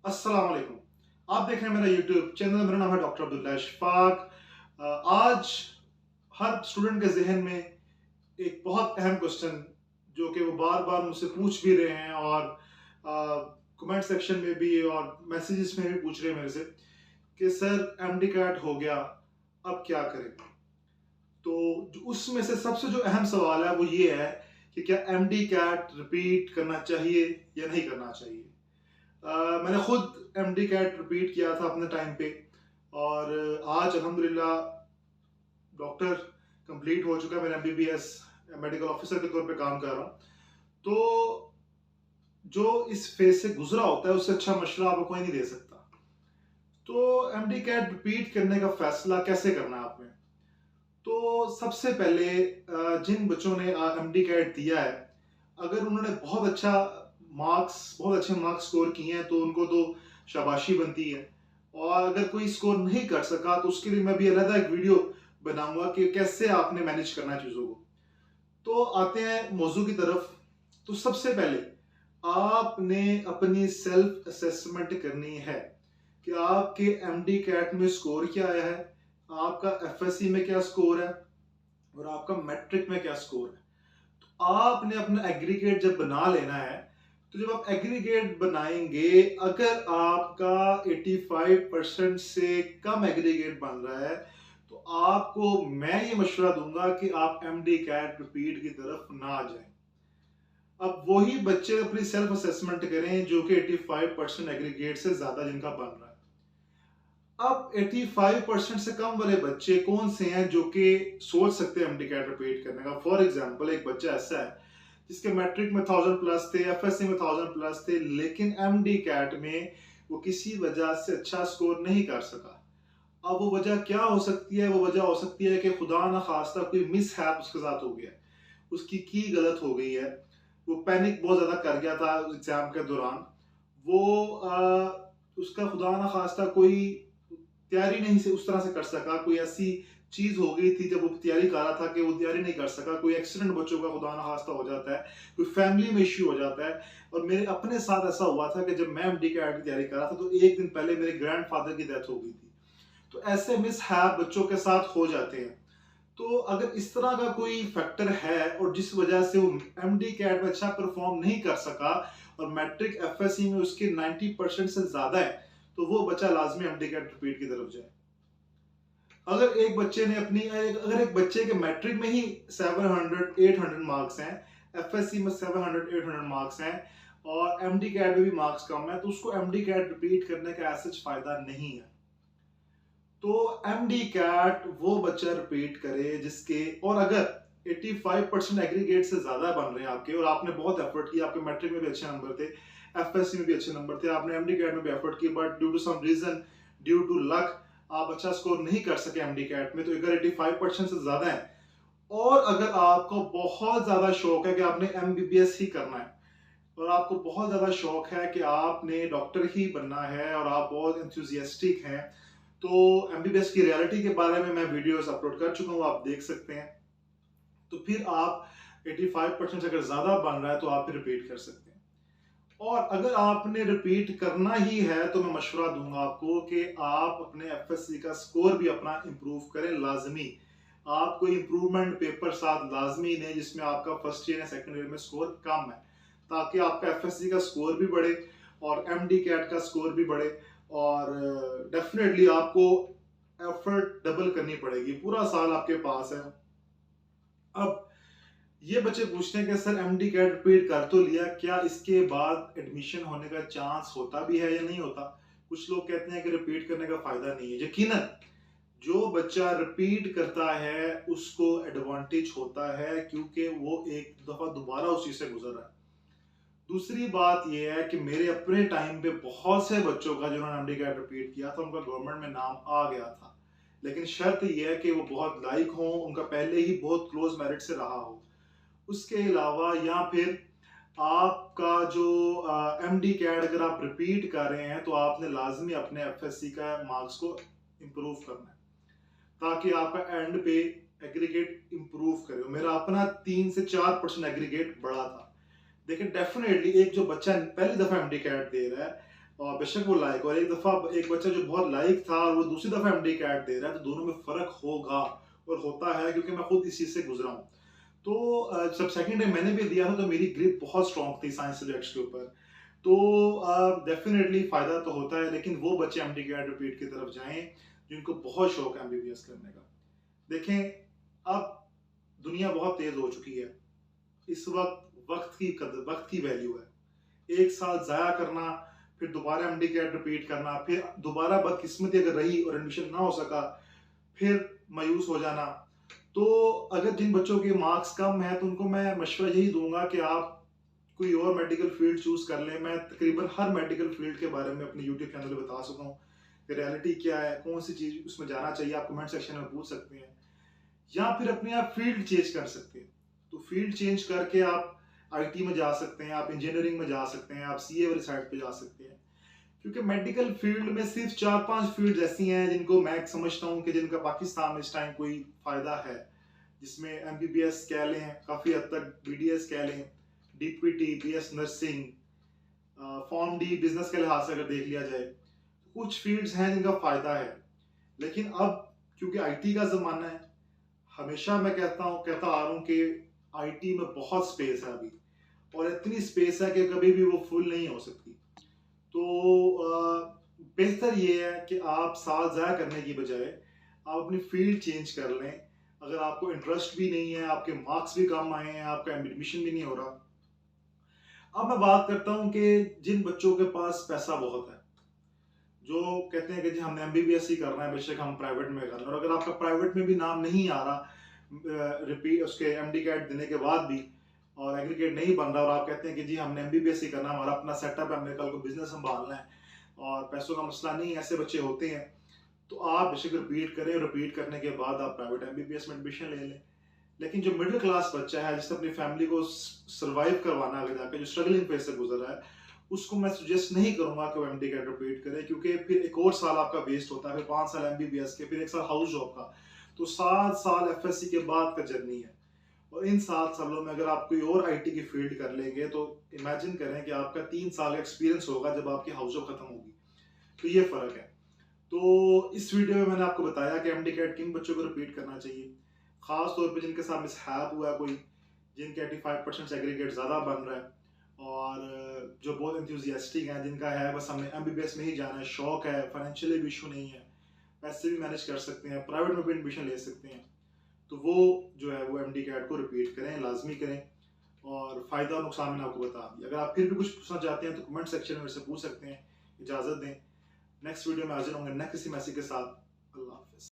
अस्सलाम वालेकुम। आप देख रहे हैं मेरा यूट्यूब चैनल। मेरा नाम है डॉक्टर अब्दुल्ला इशफाक। आज हर स्टूडेंट के जहन में एक बहुत अहम क्वेश्चन जो कि वो बार बार मुझसे पूछ भी रहे हैं और कमेंट सेक्शन में भी और मैसेजेस में भी पूछ रहे हैं मेरे से कि सर एमडी कैट हो गया, अब क्या करें। तो उसमें से सबसे जो अहम सवाल है वो ये है कि क्या एमडी कैट रिपीट करना चाहिए या नहीं करना चाहिए। मैंने खुद एमडी कैट रिपीट किया था अपने टाइम पे और आज अल्हम्दुलिल्लाह डॉक्टर कंप्लीट हो चुका है। मैं एमबीबीएस मेडिकल ऑफिसर के तौर पे काम कर रहा हूँ। तो जो इस फेज से गुजरा होता है उससे अच्छा मशवरा आपको कोई नहीं दे सकता। तो एमडी कैट रिपीट करने का फैसला कैसे करना है आपने। तो सबसे पहले जिन बच्चों ने एमडी कैट दिया है, अगर उन्होंने बहुत अच्छे मार्क्स स्कोर किए हैं तो उनको तो शाबाशी बनती है। और अगर कोई स्कोर नहीं कर सका तो उसके लिए मैं भी अलग एक वीडियो बनाऊंगा कि कैसे आपने मैनेज करना है चीज़ों को। तो आते हैं मौजू की तरफ। तो सबसे पहले आपने अपनी सेल्फ असेसमेंट करनी है कि आपके एमडी कैट में स्कोर क्या आया है, आपका एफएससी में क्या स्कोर है और आपका मैट्रिक में क्या स्कोर है। तो आपने अपना एग्रीगेट जब बना लेना है, तो जब आप एग्रीगेट बनाएंगे, अगर आपका 85% से कम एग्रीगेट बन रहा है तो आपको मैं ये मशवरा दूंगा कि आप एमडी कैट रिपीट की तरफ ना जाएं। अब वही बच्चे अपनी सेल्फ असेसमेंट करें जो कि 85% एग्रीगेट से ज्यादा जिनका बन रहा है। अब 85% से कम वाले बच्चे कौन से हैं जो कि सोच सकते हैं एमडी कैट रिपीट करने का। फॉर एग्जांपल, एक बच्चा ऐसा है जिसके मैट्रिक में 1000+ थे, एफएससी में 1000+ थे, लेकिन एमडी कैट में वो किसी वजह से अच्छा स्कोर नहीं कर सका। अब वो वजह क्या हो सकती है? वो वजह हो सकती है कि खुदा ना खास्ता कोई मिस हैप उसके साथ हो गया, उसकी की गलत हो गई है, वो पैनिक बहुत ज्यादा कर गया था एग्जाम के दौरान। उसका खुदा ना खास्ता कोई तैयारी नहीं से उस तरह से कर सका, कोई ऐसी चीज हो गई थी जब वो तैयारी कर रहा था कि वो तैयारी नहीं कर सका, कोई एक्सीडेंट बच्चों का खुदा ना खास्ता हो जाता है, कोई फैमिली में इश्यू हो जाता है। और मेरे अपने साथ ऐसा हुआ था कि जब मैं एमडी कैट की तैयारी कर रहा था तो एक दिन पहले मेरे ग्रैंडफादर की डेथ हो गई थी। तो ऐसे मिस हैप बच्चों के साथ हो जाते हैं। तो अगर इस तरह का कोई फैक्टर है और जिस वजह से वो एमडी कैट में अच्छा परफॉर्म नहीं कर सका और मैट्रिक एफएससी में उसके 90% से ज्यादा है, तो वो बच्चा लाजमी एमडी कैट रिपीट की तरफ जाए। अगर एक बच्चे के मैट्रिक में ही 700 800 मार्क्स हैं, एफएससी में 700 800 मार्क्स हैं और एमडी कैट में भी मार्क्स कम है, तो उसको एमडी कैट रिपीट करने का ऐसा फायदा नहीं है। तो एमडी कैट वो बच्चा रिपीट करे जिसके, और अगर 85% एग्रीगेट से ज्यादा बन रहे हैं आपके और आपने बहुत एफर्ट किया, आपके मैट्रिक में भी अच्छे नंबर थे, एफएससी में भी अच्छे नंबर थे, आपने एमडी कैट में भी एफर्ट किया, but due to some reason, due to luck, आप अच्छा स्कोर नहीं कर सके एमडी कैट में। तो अगर 85% से ज्यादा है और अगर आपको बहुत ज्यादा शौक है कि आपने एमबीबीएस ही करना है और आपको बहुत ज्यादा शौक है कि आपने डॉक्टर ही बनना है और आप बहुत एंथुजियास्टिक हैं, तो एमबीबीएस की रियलिटी के बारे में मैं वीडियोस अपलोड कर चुका हूँ, आप देख सकते हैं। तो फिर आप 85% से अगर ज्यादा बन रहा है तो आप फिर रिपीट कर सकते हैं। और अगर आपने रिपीट करना ही है तो मैं मशवरा दूंगा आपको कि आप अपने एफएससी का स्कोर भी अपना इंप्रूव करें लाजमी। आप कोई इंप्रूवमेंट पेपर साथ लाजमी लें जिसमें आपका फर्स्ट ईयर या सेकंड ईयर में स्कोर कम है, ताकि आपका एफएससी का स्कोर भी बढ़े और एमडी कैट का स्कोर भी बढ़े। और डेफिनेटली आपको एफर्ट डबल करनी पड़ेगी, पूरा साल आपके पास है। अब ये बच्चे पूछते हैं कि सर एमडी कैट रिपीट कर तो लिया, क्या इसके बाद एडमिशन होने का चांस होता भी है या नहीं होता। कुछ लोग कहते हैं कि रिपीट करने का फायदा नहीं है। यकीनन जो बच्चा रिपीट करता है उसको एडवांटेज होता है, क्योंकि वो एक दफा दोबारा उसी से गुजर रहा है। दूसरी बात यह है कि मेरे अपने टाइम पे बहुत से बच्चों का जिन्होंने एमडी कैट रिपीट किया था उनका गवर्नमेंट में नाम आ गया था, लेकिन शर्त यह है कि वो बहुत लाइक हो, उनका पहले ही बहुत क्लोज मेरिट से रहा हो। उसके अलावा या फिर आपका जो एमडी कैट अगर आप रिपीट कर रहे हैं तो आपने लाजमी अपने एफएससी का मार्क्स को इम्प्रूव करना है, ताकि आपका एंड पे एग्रीगेट इम्प्रूव करे। मेरा अपना 3 से 4% एग्रीगेट बढ़ा था। देखिए डेफिनेटली एक जो बच्चा पहली दफा एमडी कैट दे रहा है, और बेशक वो लायक, और एक दफ़ा एक बच्चा जो बहुत लायक था और वो दूसरी दफ़ा एमडी कैट दे रहा है, तो दोनों में फ़र्क होगा और होता है, क्योंकि मैं खुद इस चीज़ से गुजरा हूँ। तो जब सेकंड टाइम मैंने भी दिया था तो मेरी ग्रिप बहुत स्ट्रॉन्ग थी साइंस सब्जेक्ट्स के ऊपर। तो डेफिनेटली फ़ायदा तो होता है, लेकिन वो बच्चे एमडी कैट रिपीट की तरफ जाएँ जिनको बहुत शौक है एमबीबीएस करने का। देखें, अब दुनिया बहुत तेज़ हो चुकी है। इस वक़्त वक़्त की वैल्यू है। 1 साल ज़ाया करना, फिर दोबारा एमडी कैट रिपीट करना, फिर दोबारा बदकिस्मती अगर रही और एडमिशन ना हो सका, फिर मायूस हो जाना। तो अगर जिन बच्चों के मार्क्स कम हैं, तो उनको मैं मशवरा यही दूँगा कि आप कोई और मेडिकल फील्ड चूज़ कर लें। मैं तकरीबन हर मेडिकल फील्ड के बारे में अपने यूट्यूब चैनल पे बता चुका हूँ कि रियलिटी क्या है, कौन-सी चीज़ उसमें जाना चाहिए, आप कमेंट सेक्शन में पूछ सकते हैं। या फिर अपने आप फील्ड चेंज कर सकते हैं। तो फील्ड चेंज करके आप आईटी में जा सकते हैं, आप इंजीनियरिंग में जा सकते हैं, आप सीए वाली साइड पे जा सकते हैं। क्योंकि मेडिकल फील्ड में सिर्फ 4-5 फील्ड ऐसी हैं जिनको मैं समझता हूँ कि जिनका पाकिस्तान में इस टाइम कोई फ़ायदा है। जिसमें एमबीबीएस कह लें, काफ़ी हद तक बीडीएस कह लें, DPT, BS nursing, pharm D business के लिहाज से अगर देख लिया जाए, कुछ फील्ड्स हैं जिनका फ़ायदा है। लेकिन अब क्योंकि आईटी का ज़माना है, हमेशा मैं कहता आ रहा हूँ कि आईटी में बहुत स्पेस है अभी, और इतनी स्पेस है कि कभी भी वो फुल नहीं हो सकती। तो बेहतर ये है कि आप साल ज़ाया करने की बजाय आप अपनी फील्ड चेंज कर लें। अगर आपको इंटरेस्ट भी नहीं है, आपके मार्क्स भी कम आए हैं, आपका एडमिशन भी नहीं हो रहा। अब मैं बात करता हूँ कि जिन बच्चों के पास पैसा बहुत है, जो कहते हैं कि जी हमने एमबीबीएस ही करना है, बेशक हम प्राइवेट में कर लें, और अगर आपका प्राइवेट में भी नाम नहीं आ रहा रिपीट उसके एमडी कैट देने के बाद भी, और एग्रीगेट नहीं बन रहा, और आप कहते हैं कि जी हमने एमबीबीएस ही करना है, हमारा अपना सेटअप है, हमने कल को बिजनेस संभालना है और पैसों का मसला नहीं है, ऐसे बच्चे होते हैं, तो आप बेशक रिपीट करें, रिपीट करने के बाद आप प्राइवेट एमबीबीएस में एडमिशन ले लें। लेकिन जो मिडिल क्लास बच्चा है, जिसने अपनी फैमिली को सर्वाइव करवाना है, आगे जाके जो स्ट्रगलिंग फेज से गुजर रहा है, उसको मैं सजेस्ट नहीं करूंगा कि वो एमडी कैट रिपीट करे, क्योंकि फिर एक और साल आपका वेस्ट होता है, फिर 5 साल एमबीबीएस के, फिर 1 साल हाउस जॉब का, तो 7 साल एफएससी के बाद का जर्नी है। और इन 7 सालों में अगर आप कोई और आईटी की फील्ड कर लेंगे, तो इमेजिन करें कि आपका 3 साल का एक्सपीरियंस होगा जब आपकी हाउस जॉब खत्म होगी। तो ये फर्क है। तो इस वीडियो में मैंने आपको बताया कि एमडी कैट किन बच्चों को रिपीट करना चाहिए, खास तौर पे जिनके साथ मिसहैप हुआ है कोई, जिनके 85% एग्रीगेट ज़्यादा बन रहा है, और जो बहुत एंथुसियास्टिक हैं, जिनका है बस हमने एमबीबीएस में ही जाना है, शौक है, फाइनेंशियली भी इशू नहीं है, पैसे भी मैनेज कर सकते हैं, प्राइवेट में भी एडमिशन ले सकते हैं, तो वो जो है वो एमडी कैट को रिपीट करें, लाजमी करें। और फ़ायदा और नुकसान मैंने आपको बता दिया। अगर आप फिर भी कुछ पूछना चाहते हैं तो कमेंट सेक्शन में मेरे से पूछ सकते हैं। इजाज़त दें, नेक्स्ट वीडियो में हाजिर होंगे नए किसी मैसेज के साथ। अल्लाह हाफ़िज़।